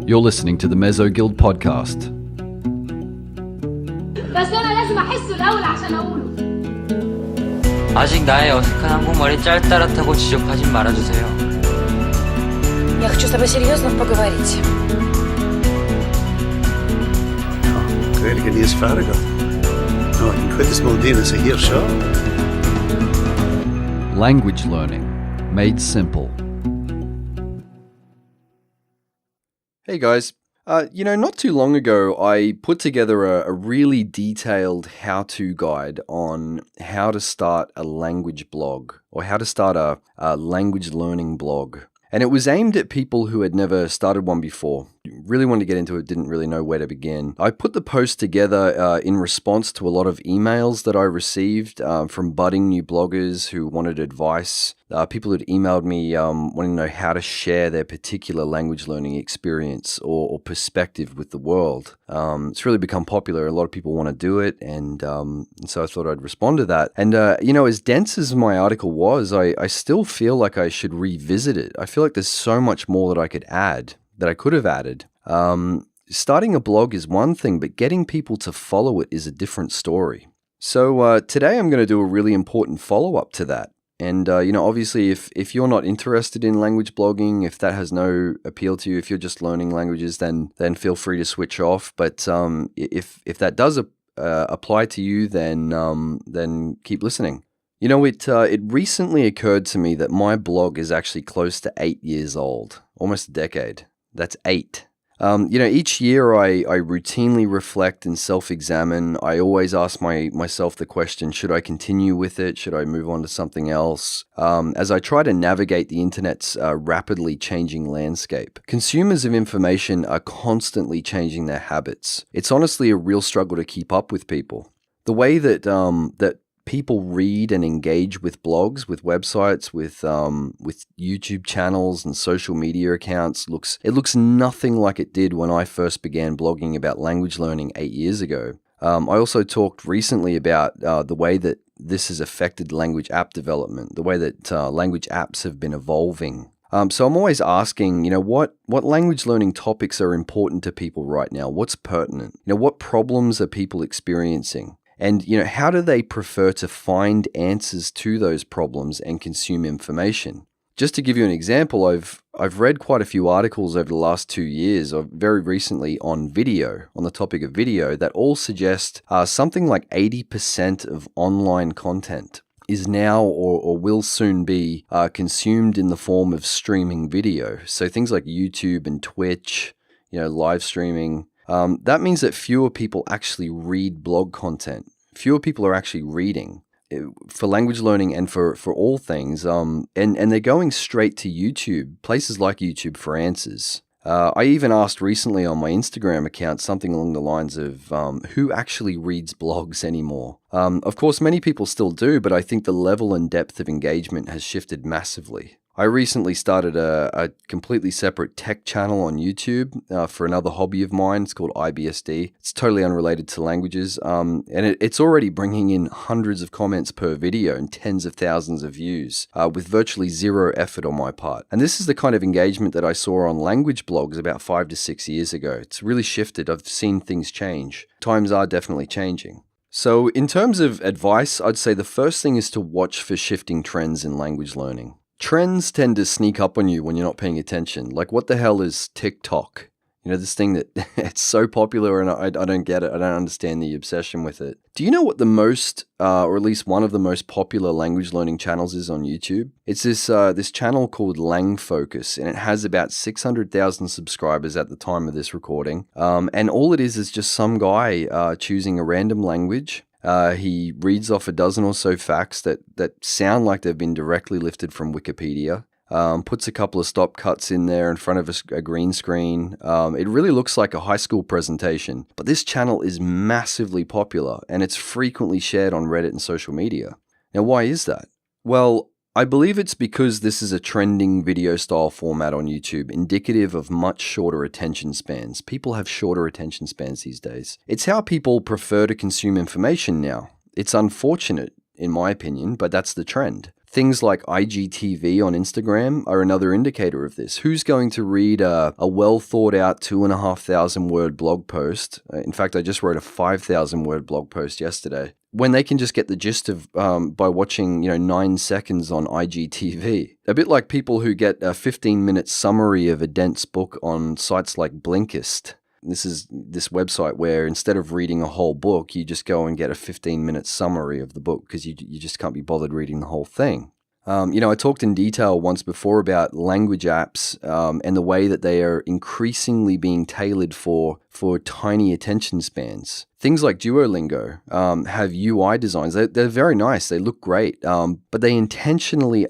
You're listening to the Mezzo Guild podcast. بس أنا لازم أحسه الأول عشان أقوله. 아직 나의 어색한 한국말이 짤따рат하고 지적하진 말아주세요. Я хочу с тобой серьезно поговорить. Really good news, Farragut. No, I can quit this Modena as a here shot. Language learning, made simple. Hey guys, not too long ago I put together a really detailed how-to guide on how to start a language blog or how to start a language learning blog. And it was aimed at people who had never started one before. Really wanted to get into it, didn't really know where to begin. I put the post together in response to a lot of emails that I received from budding new bloggers who wanted advice. People who had emailed me wanting to know how to share their particular language learning experience or perspective with the world. It's really become popular. A lot of people want to do it, and so I thought I'd respond to that. And, as dense as my article was, I still feel like I should revisit it. I feel like there's so much more that I could add, that I could have added. Starting a blog is one thing, but getting people to follow it is a different story. So today I'm going to do a really important follow-up to that. And, obviously, if you're not interested in language blogging, if that has no appeal to you, if you're just learning languages, then feel free to switch off. But if that does apply to you, then keep listening. It recently occurred to me that my blog is actually close to 8 years old, almost a decade. That's 8. Each year I routinely reflect and self-examine. I always ask myself the question, should I continue with it? Should I move on to something else? As I try to navigate the internet's rapidly changing landscape. Consumers of information are constantly changing their habits. It's honestly a real struggle to keep up with people. The way that people read and engage with blogs, with websites, with YouTube channels and social media accounts looks nothing like it did when I first began blogging about language learning 8 years ago. I also talked recently about the way that this has affected language app development, the way that language apps have been evolving. So I'm always asking, what language learning topics are important to people right now? What's pertinent? What problems are people experiencing? And, how do they prefer to find answers to those problems and consume information? Just to give you an example, I've read quite a few articles over the last 2 years, or very recently on video, on the topic of video, that all suggest something like 80% of online content is now or will soon be consumed in the form of streaming video. So things like YouTube and Twitch, live streaming. That means that fewer people actually read blog content. Fewer people are actually reading for language learning and for all things. And they're going straight to YouTube, places like YouTube for answers. I even asked recently on my Instagram account something along the lines of who actually reads blogs anymore? Of course, many people still do, but I think the level and depth of engagement has shifted massively. I recently started a completely separate tech channel on YouTube for another hobby of mine. It's called IBSD. It's totally unrelated to languages, and it's already bringing in hundreds of comments per video and tens of thousands of views with virtually zero effort on my part. And this is the kind of engagement that I saw on language blogs about 5 to 6 years ago. It's really shifted. I've seen things change. Times are definitely changing. So in terms of advice, I'd say the first thing is to watch for shifting trends in language learning. Trends tend to sneak up on you when you're not paying attention. Like, what the hell is TikTok? This thing that it's so popular and I don't get it. I don't understand the obsession with it. Do you know what the most, or at least one of the most popular language learning channels is on YouTube? It's this channel called Lang Focus, and it has about 600,000 subscribers at the time of this recording. And all it is just some guy choosing a random language. He reads off a dozen or so facts that sound like they've been directly lifted from Wikipedia, puts a couple of stop cuts in there in front of a green screen. It really looks like a high school presentation, but this channel is massively popular and it's frequently shared on Reddit and social media. Now, why is that? Well, I believe it's because this is a trending video style format on YouTube, indicative of much shorter attention spans. People have shorter attention spans these days. It's how people prefer to consume information now. It's unfortunate, in my opinion, but that's the trend. Things like IGTV on Instagram are another indicator of this. Who's going to read a well thought out 2,500 word blog post? In fact, I just wrote a 5,000 word blog post yesterday, when they can just get the gist of by watching 9 seconds on IGTV. A bit like people who get a 15-minute summary of a dense book on sites like Blinkist. This is this website where instead of reading a whole book, you just go and get a 15-minute summary of the book because you just can't be bothered reading the whole thing. I talked in detail once before about language apps and the way that they are increasingly being tailored for tiny attention spans. Things like Duolingo have UI designs. They're very nice. They look great, but they're intentionally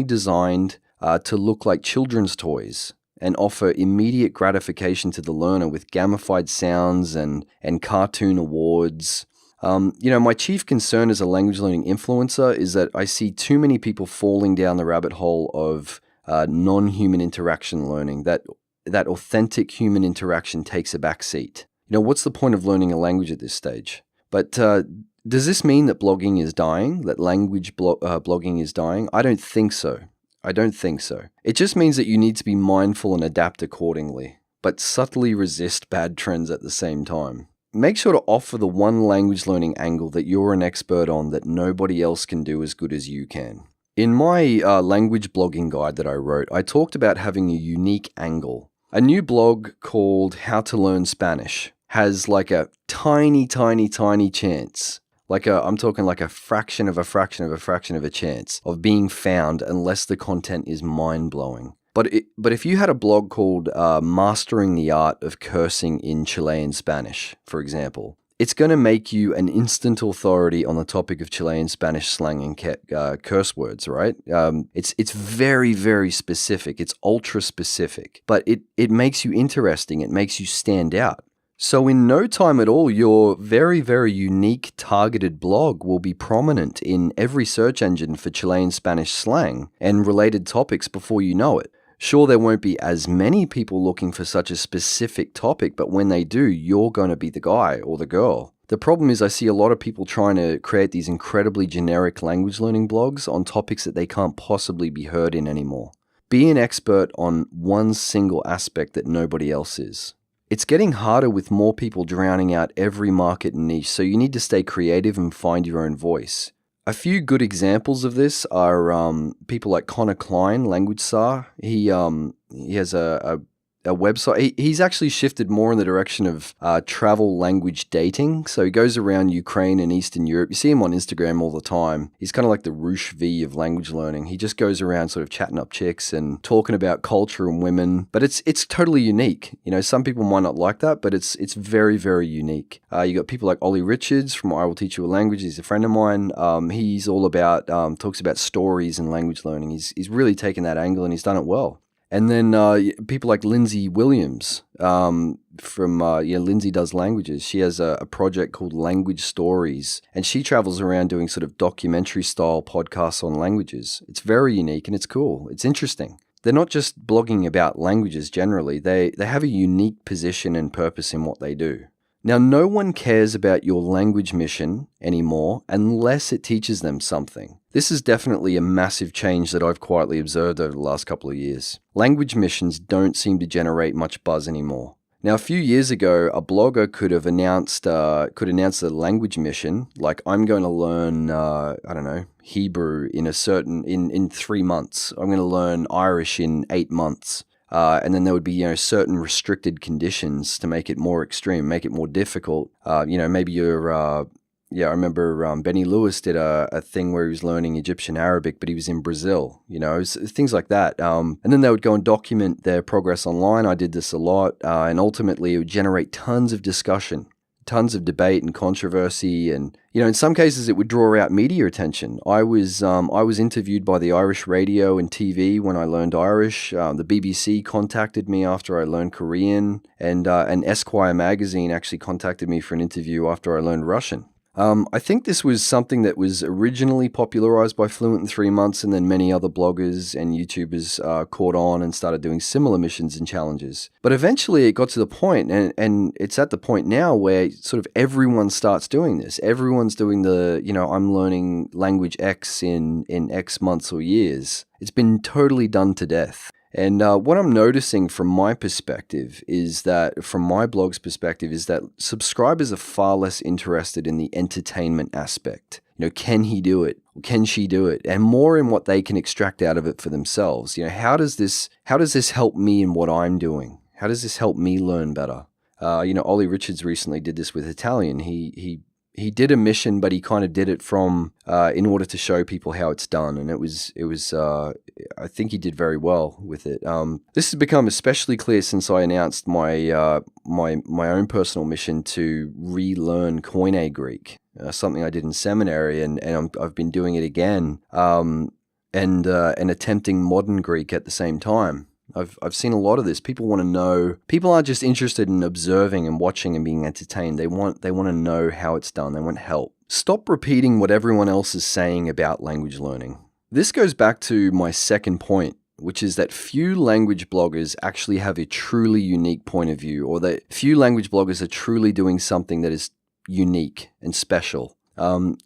designed to look like children's toys and offer immediate gratification to the learner with gamified sounds and cartoon awards. My chief concern as a language learning influencer is that I see too many people falling down the rabbit hole of non-human interaction learning, that authentic human interaction takes a back seat. What's the point of learning a language at this stage? But does this mean that blogging is dying, that language blogging is dying? I don't think so. It just means that you need to be mindful and adapt accordingly, but subtly resist bad trends at the same time. Make sure to offer the one language learning angle that you're an expert on that nobody else can do as good as you can. In my language blogging guide that I wrote, I talked about having a unique angle. A new blog called How to Learn Spanish has like a tiny chance. I'm talking like a fraction of a chance of being found unless the content is mind-blowing. But if you had a blog called Mastering the Art of Cursing in Chilean Spanish, for example, it's going to make you an instant authority on the topic of Chilean Spanish slang and curse words, right? It's very, very specific. It's ultra specific, but it makes you interesting. It makes you stand out. So in no time at all, your very, very unique targeted blog will be prominent in every search engine for Chilean Spanish slang and related topics before you know it. Sure, there won't be as many people looking for such a specific topic, but when they do, you're going to be the guy or the girl. The problem is I see a lot of people trying to create these incredibly generic language learning blogs on topics that they can't possibly be heard in anymore. Be an expert on one single aspect that nobody else is. It's getting harder with more people drowning out every market and niche, so you need to stay creative and find your own voice. A few good examples of this are people like Connor Klein, Language Czar. He has a website. He's actually shifted more in the direction of travel language dating. So he goes around Ukraine and Eastern Europe. You see him on Instagram all the time. He's kind of like the Roosh V of language learning. He just goes around sort of chatting up chicks and talking about culture and women. But it's totally unique. Some people might not like that, but it's very, very unique. You got people like Ollie Richards from I Will Teach You a Language. He's a friend of mine. He's all about talks about stories and language learning. He's really taken that angle and he's done it well. And then people like Lindsay Williams from Lindsay Does Languages. She has a project called Language Stories, and she travels around doing sort of documentary-style podcasts on languages. It's very unique and it's cool. It's interesting. They're not just blogging about languages generally. They have a unique position and purpose in what they do. Now, no one cares about your language mission anymore unless it teaches them something. This is definitely a massive change that I've quietly observed over the last couple of years. Language missions don't seem to generate much buzz anymore. Now, a few years ago, a blogger could announce a language mission, like I'm going to learn, Hebrew in 3 months. I'm going to learn Irish in 8 months. And then there would be, certain restricted conditions to make it more extreme, make it more difficult. Maybe you're, I remember Benny Lewis did a thing where he was learning Egyptian Arabic, but he was in Brazil, things like that. And then they would go and document their progress online. I did this a lot. And ultimately it would generate tons of discussion, tons of debate and controversy. And, in some cases it would draw out media attention. I was interviewed by the Irish radio and TV when I learned Irish. The BBC contacted me after I learned Korean, and Esquire magazine actually contacted me for an interview after I learned Russian. I think this was something that was originally popularized by Fluent in 3 months, and then many other bloggers and YouTubers caught on and started doing similar missions and challenges. But eventually it got to the point, and it's at the point now where sort of everyone starts doing this. Everyone's doing the, I'm learning language X in X months or years. It's been totally done to death. And what I'm noticing from my perspective is that, from my blog's perspective, is that subscribers are far less interested in the entertainment aspect. Can he do it? Or can she do it? And more in what they can extract out of it for themselves. How does this help me in what I'm doing? How does this help me learn better? Ollie Richards recently did this with Italian. He did a mission, but he kind of did it from in order to show people how it's done, and it was I think he did very well with it. This has become especially clear since I announced my my own personal mission to relearn Koine Greek, something I did in seminary, and I've been doing it again, and attempting modern Greek at the same time. I've seen a lot of this. People want to know. People aren't just interested in observing and watching and being entertained. They want to know how it's done. They want help. Stop repeating what everyone else is saying about language learning. This goes back to my second point, which is that few language bloggers actually have a truly unique point of view, or that few language bloggers are truly doing something that is unique and special.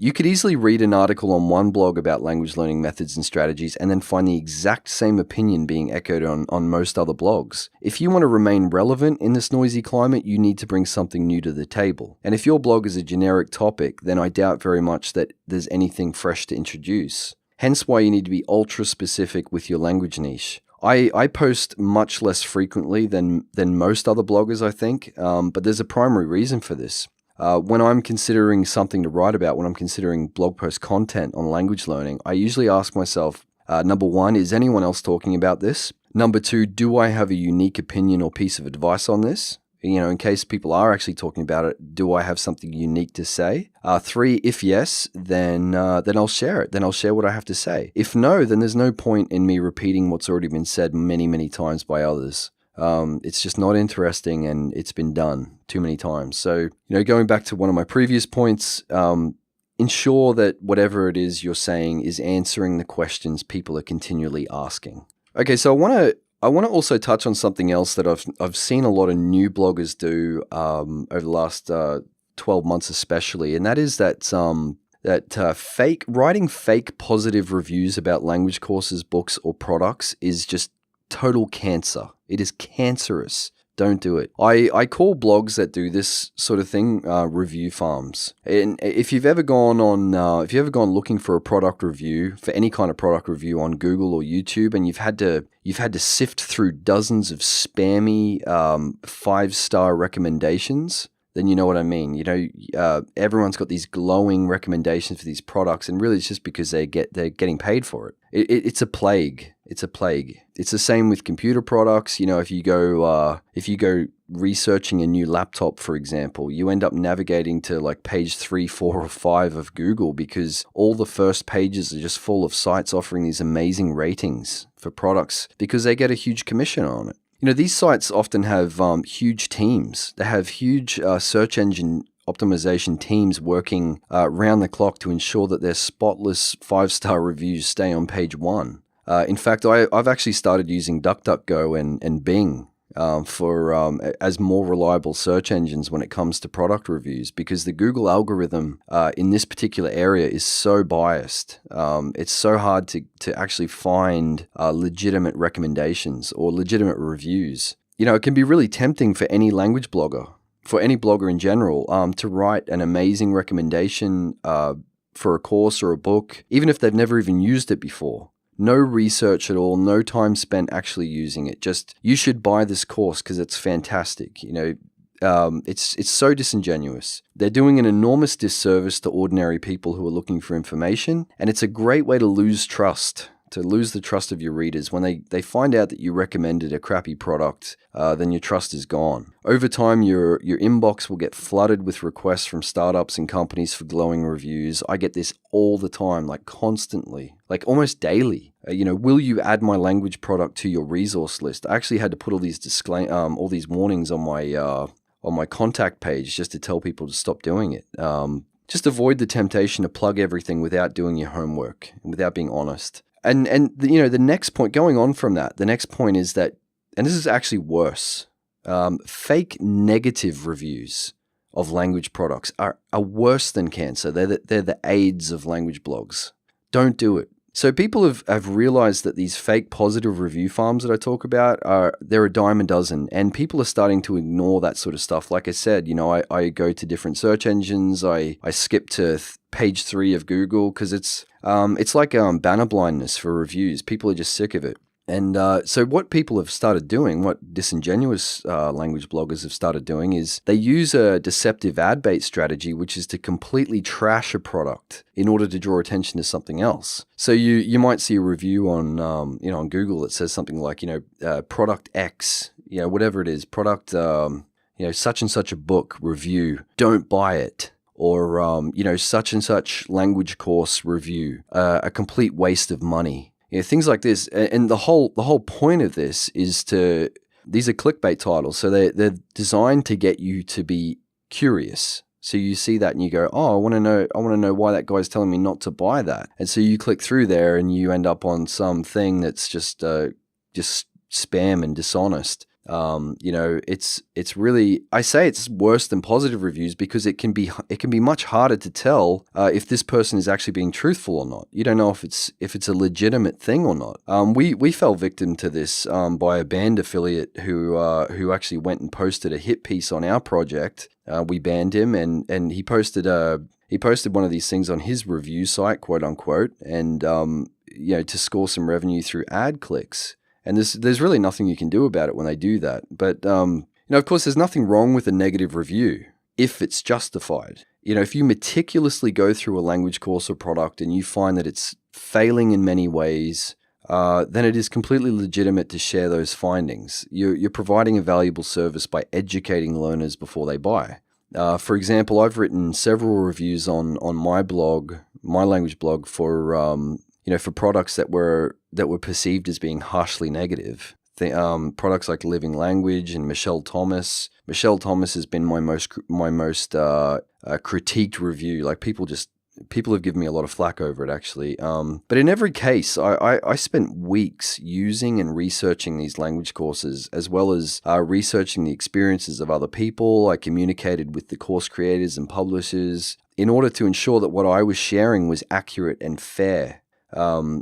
You could easily read an article on one blog about language learning methods and strategies and then find the exact same opinion being echoed on most other blogs. If you want to remain relevant in this noisy climate, you need to bring something new to the table. And if your blog is a generic topic, then I doubt very much that there's anything fresh to introduce. Hence why you need to be ultra specific with your language niche. I post much less frequently than most other bloggers, I think, but there's a primary reason for this. When I'm considering something to write about, when I'm considering blog post content on language learning, I usually ask myself, number one, is anyone else talking about this? Number two, do I have a unique opinion or piece of advice on this? In case people are actually talking about it, do I have something unique to say? Three, if yes, then I'll share it. Then I'll share what I have to say. If no, then there's no point in me repeating what's already been said many, many times by others. It's just not interesting, and it's been done too many times. So, going back to one of my previous points, ensure that whatever it is you're saying is answering the questions people are continually asking. Okay, so I want to also touch on something else that I've seen a lot of new bloggers do over the last 12 months especially, and that is that writing fake positive reviews about language courses, books, or products is just total cancer. It is cancerous. Don't do it. I call blogs that do this sort of thing review farms. And if you've ever gone looking for a product review, for any kind of product review on Google or YouTube, and you've had to sift through dozens of spammy 5-star recommendations, then you know what I mean. Everyone's got these glowing recommendations for these products, and really it's just because they're getting paid for it. It's a plague. It's a plague. It's the same with computer products. If you go researching a new laptop, for example, you end up navigating to like page 3, 4, or 5 of Google because all the first pages are just full of sites offering these amazing ratings for products because they get a huge commission on it. These sites often have huge teams. They have huge search engine optimization teams working round the clock to ensure that their spotless 5-star reviews stay on page 1. In fact, I've actually started using DuckDuckGo and Bing as more reliable search engines when it comes to product reviews, because the Google algorithm in this particular area is so biased. It's so hard to actually find legitimate recommendations or legitimate reviews. It can be really tempting for any language blogger, for any blogger in general, to write an amazing recommendation for a course or a book, even if they've never even used it before. No research at all, no time spent actually using it. Just, you should buy this course because it's fantastic. It's so disingenuous. They're doing an enormous disservice to ordinary people who are looking for information, and it's a great way to lose trust. To lose the trust of your readers. When they find out that you recommended a crappy product, then your trust is gone. Over time, your inbox will get flooded with requests from startups and companies for glowing reviews. I get this all the time, like constantly, like almost daily. Will you add my language product to your resource list? I actually had to put all these warnings on my contact page just to tell people to stop doing it. Just avoid the temptation to plug everything without doing your homework and without being honest. And the next point, going on from that, the next point is that, and this is actually worse, fake negative reviews of language products are worse than cancer. They're the AIDS of language blogs. Don't do it. So people have realized that these fake positive review farms that I talk about they're a dime a dozen, and people are starting to ignore that sort of stuff. Like I said, I go to different search engines. I skip to page 3 of Google because it's like banner blindness for reviews. People are just sick of it. And so what people have started doing, what disingenuous language bloggers have started doing, is they use a deceptive ad bait strategy, which is to completely trash a product in order to draw attention to something else. So you might see a review on on Google that says something like product X, whatever it is, product such and such a book review, don't buy it. Or such and such language course review, a complete waste of money. Things like this, and the whole point of this is these are clickbait titles, so they're designed to get you to be curious. So you see that and you go, oh, I want to know why that guy's telling me not to buy that, and so you click through there and you end up on something that's just spam and dishonest. It's really, I say it's worse than positive reviews because it can be much harder to tell if this person is actually being truthful or not. You don't know if it's a legitimate thing or not. We fell victim to this by a band affiliate who actually went and posted a hit piece on our project. We banned him, and he posted one of these things on his review site, quote unquote, and to score some revenue through ad clicks. And there's really nothing you can do about it when they do that. But, of course, there's nothing wrong with a negative review if it's justified. If you meticulously go through a language course or product and you find that it's failing in many ways, then it is completely legitimate to share those findings. You're providing a valuable service by educating learners before they buy. For example, I've written several reviews on my blog, my language blog, for products that were perceived as being harshly negative. Products like Living Language and Michelle Thomas. Michelle Thomas has been my most critiqued review. Like people have given me a lot of flack over it, actually. But in every case, I spent weeks using and researching these language courses, as well as researching the experiences of other people. I communicated with the course creators and publishers in order to ensure that what I was sharing was accurate and fair. I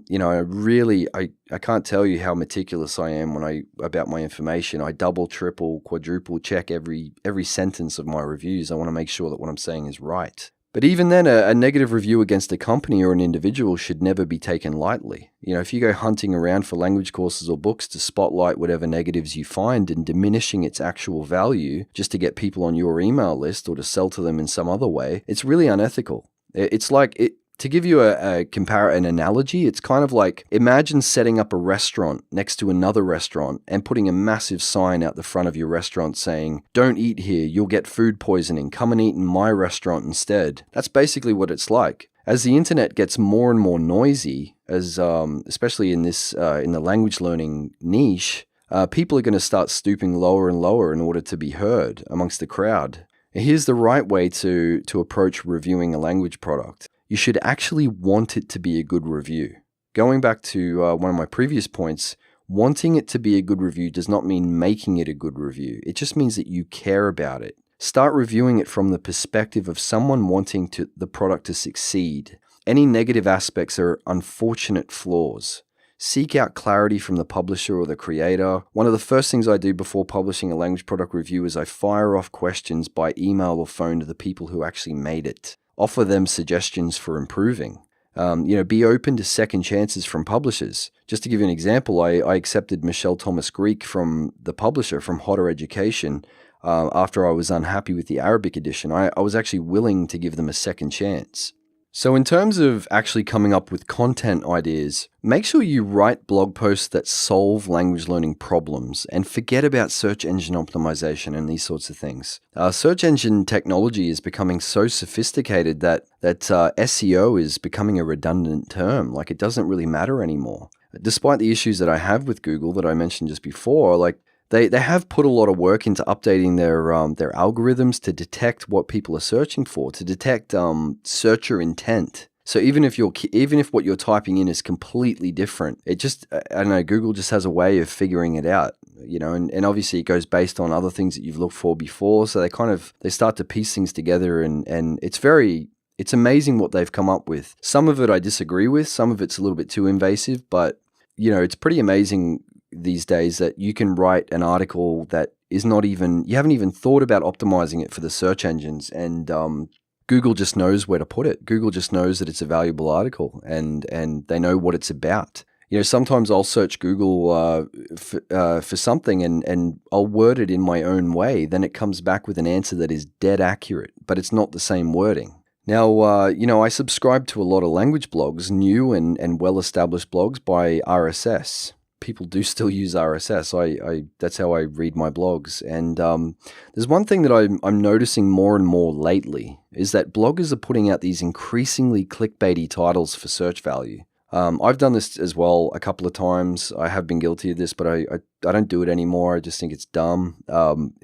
can't tell you how meticulous I am about my information. I double, triple, quadruple check every sentence of my reviews. I want to make sure that what I'm saying is right. But even then, a negative review against a company or an individual should never be taken lightly. If you go hunting around for language courses or books to spotlight whatever negatives you find and diminishing its actual value just to get people on your email list or to sell to them in some other way, it's really unethical. It's like it. To give you an analogy, it's kind of like, imagine setting up a restaurant next to another restaurant and putting a massive sign out the front of your restaurant saying, "Don't eat here, you'll get food poisoning, come and eat in my restaurant instead." That's basically what it's like. As the internet gets more and more noisy, especially in the language learning niche, people are going to start stooping lower and lower in order to be heard amongst the crowd. Here's the right way to approach reviewing a language product. You should actually want it to be a good review. Going back to one of my previous points, wanting it to be a good review does not mean making it a good review. It just means that you care about it. Start reviewing it from the perspective of someone wanting the product to succeed. Any negative aspects are unfortunate flaws. Seek out clarity from the publisher or the creator. One of the first things I do before publishing a language product review is I fire off questions by email or phone to the people who actually made it. Offer them suggestions for improving. Be open to second chances from publishers. Just to give you an example, I accepted Michelle Thomas Greek from the publisher, from Hotter Education, after I was unhappy with the Arabic edition. I was actually willing to give them a second chance. So in terms of actually coming up with content ideas, make sure you write blog posts that solve language learning problems and forget about search engine optimization and these sorts of things. Search engine technology is becoming so sophisticated that SEO is becoming a redundant term. Like, it doesn't really matter anymore. Despite the issues that I have with Google that I mentioned just before, like, They have put a lot of work into updating their algorithms to detect what people are searching for, to detect searcher intent. So even if what you're typing in is completely different, it just, I don't know, Google just has a way of figuring it out, and obviously it goes based on other things that you've looked for before. So they start to piece things together, and it's amazing what they've come up with. Some of it I disagree with, some of it's a little bit too invasive, but it's pretty amazing these days that you can write an article that is you haven't even thought about optimizing it for the search engines, and Google just knows where to put it. Google just knows that it's a valuable article, and they know what it's about. Sometimes I'll search Google for something, and I'll word it in my own way. Then it comes back with an answer that is dead accurate, but it's not the same wording. Now, I subscribe to a lot of language blogs, new and well-established blogs by RSS. People do still use RSS. That's how I read my blogs. And there's one thing that I'm noticing more and more lately is that bloggers are putting out these increasingly clickbaity titles for search value. I've done this as well a couple of times. I have been guilty of this, but I don't do it anymore. I just think it's dumb.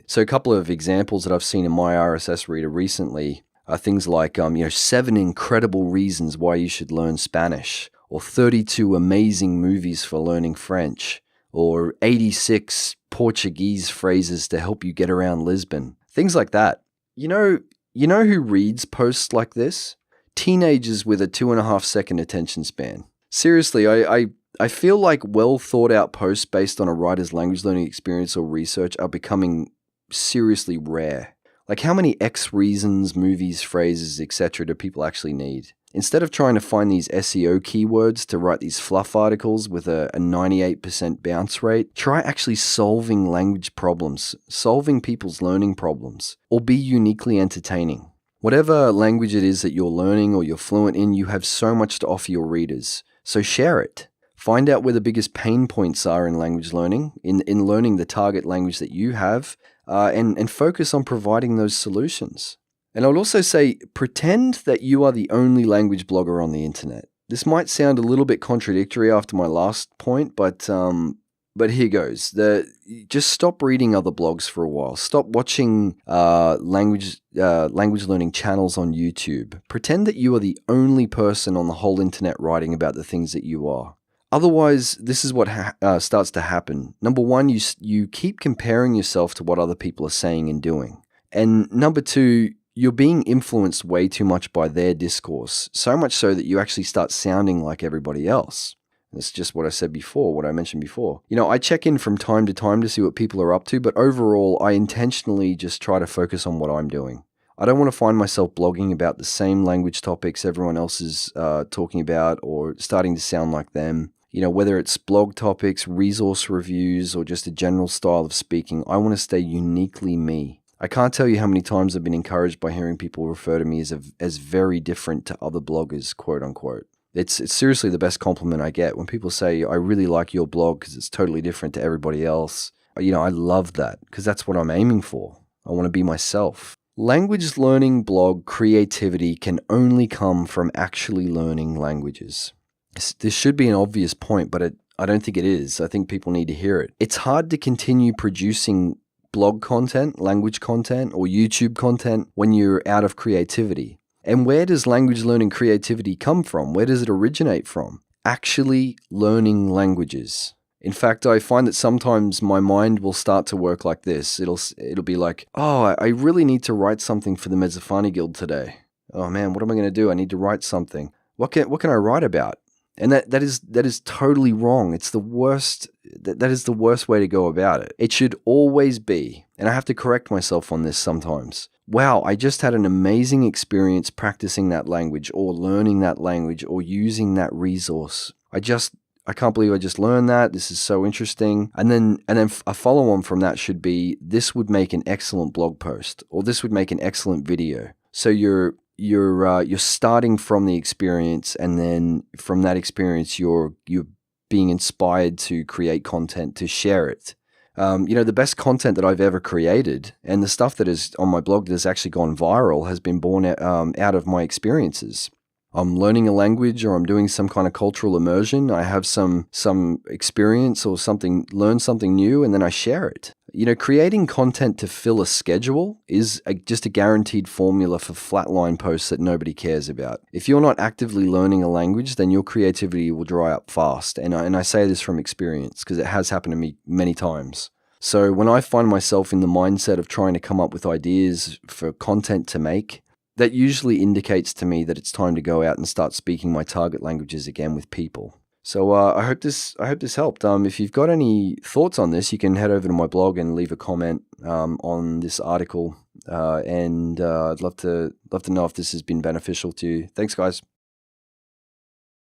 So a couple of examples that I've seen in my RSS reader recently are things like 7 incredible reasons why you should learn Spanish, or 32 amazing movies for learning French, or 86 Portuguese phrases to help you get around Lisbon. Things like that. You know who reads posts like this? Teenagers with a 2.5 second attention span. Seriously, I feel like well thought out posts based on a writer's language learning experience or research are becoming seriously rare. Like, how many X reasons, movies, phrases, etc. do people actually need? Instead of trying to find these SEO keywords to write these fluff articles with a 98% bounce rate, try actually solving language problems, solving people's learning problems, or be uniquely entertaining. Whatever language it is that you're learning or you're fluent in, you have so much to offer your readers. So share it. Find out where the biggest pain points are in language learning, in learning the target language that you have, and focus on providing those solutions. And I would also say, pretend that you are the only language blogger on the internet. This might sound a little bit contradictory after my last point, but here goes. Just stop reading other blogs for a while. Stop watching language learning channels on YouTube. Pretend that you are the only person on the whole internet writing about the things that you are. Otherwise, this is what starts to happen. Number one, you keep comparing yourself to what other people are saying and doing. And number two, you're being influenced way too much by their discourse, so much so that you actually start sounding like everybody else. That's just what I mentioned before. I check in from time to time to see what people are up to, but overall, I intentionally just try to focus on what I'm doing. I don't want to find myself blogging about the same language topics everyone else is talking about or starting to sound like them. Whether it's blog topics, resource reviews, or just a general style of speaking, I want to stay uniquely me. I can't tell you how many times I've been encouraged by hearing people refer to me as very different to other bloggers, quote unquote. It's seriously the best compliment I get when people say, I really like your blog because it's totally different to everybody else. I love that because that's what I'm aiming for. I want to be myself. Language learning blog creativity can only come from actually learning languages. This should be an obvious point, but I don't think it is. I think people need to hear it. It's hard to continue producing blog content, language content, or YouTube content when you're out of creativity. And where does language learning creativity come from? Where does it originate from? Actually learning languages. In fact, I find that sometimes my mind will start to work like this. It'll be like, oh, I really need to write something for the Mezzafani Guild today. Oh man, what am I going to do? I need to write something. What can I write about? And that is totally wrong. It's the worst. That is the worst way to go about it. It should always be, and I have to correct myself on this sometimes. Wow, I just had an amazing experience practicing that language or learning that language or using that resource. I can't believe I just learned that. This is so interesting. And then a follow on from that should be, this would make an excellent blog post, or this would make an excellent video. So you're starting from the experience, and then from that experience, you're being inspired to create content, to share it. The best content that I've ever created, and the stuff that is on my blog that has actually gone viral, has been born out of my experiences. I'm learning a language, or I'm doing some kind of cultural immersion. I have some experience or learn something new, and then I share it. creating content to fill a schedule is just a guaranteed formula for flatline posts that nobody cares about. If you're not actively learning a language, then your creativity will dry up fast. And I say this from experience because it has happened to me many times. So when I find myself in the mindset of trying to come up with ideas for content to make, that usually indicates to me that it's time to go out and start speaking my target languages again with people. So I hope this helped. If you've got any thoughts on this, you can head over to my blog and leave a comment on this article. And I'd love to know if this has been beneficial to you. Thanks, guys.